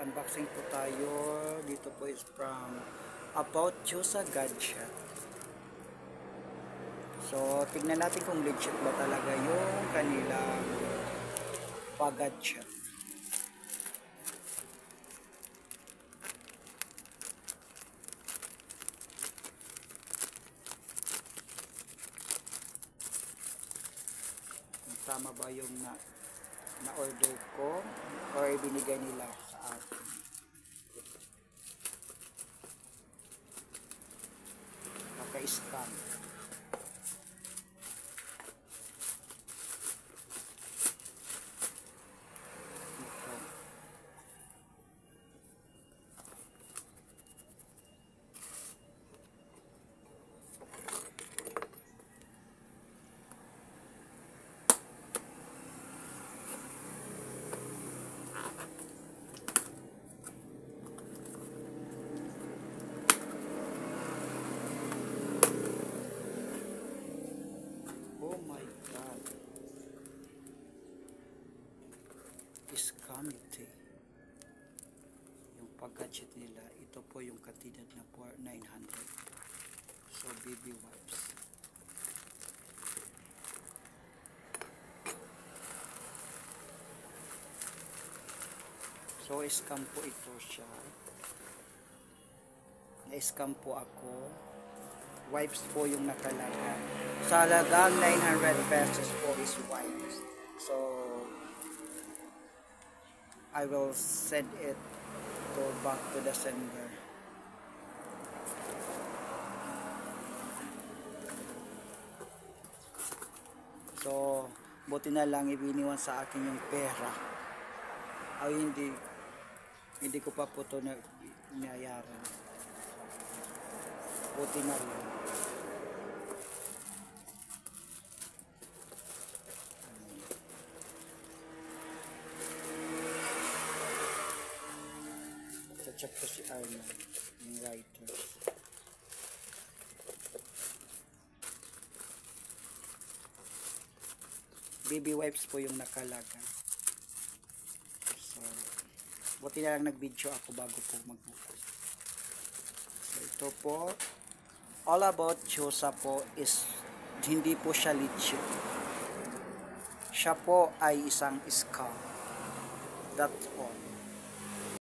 mag-unboxing po tayo. Dito po is from About Chosa Gadget. So, tignan natin kung legit ba talaga yung kanilang pag-gadget. Tama ba yung na-order ko or ibinigay nila sa akin? Naka-scan. Oh my God. Iskamite. Yung pag-gadget nila, ito po yung katidad na 900. So, baby wipes. So, scam po ito siya. Na-scam po ako. Wipes po yung nakalagay. Sa halagang 900 pesos po is wipes. So, I will send it to back to the sender. So, buti na lang ibiniwan sa akin yung pera. Ay, hindi ko pa po ito nayayaran. Buti na lang. Check ko si Arnold, yung writer. Baby wipes po yung nakalaga. So, buti na lang nag-video ako bago po magbukas. So, ito po, all about Chosa po is hindi po siya legit. Siya po ay isang scam. That's all.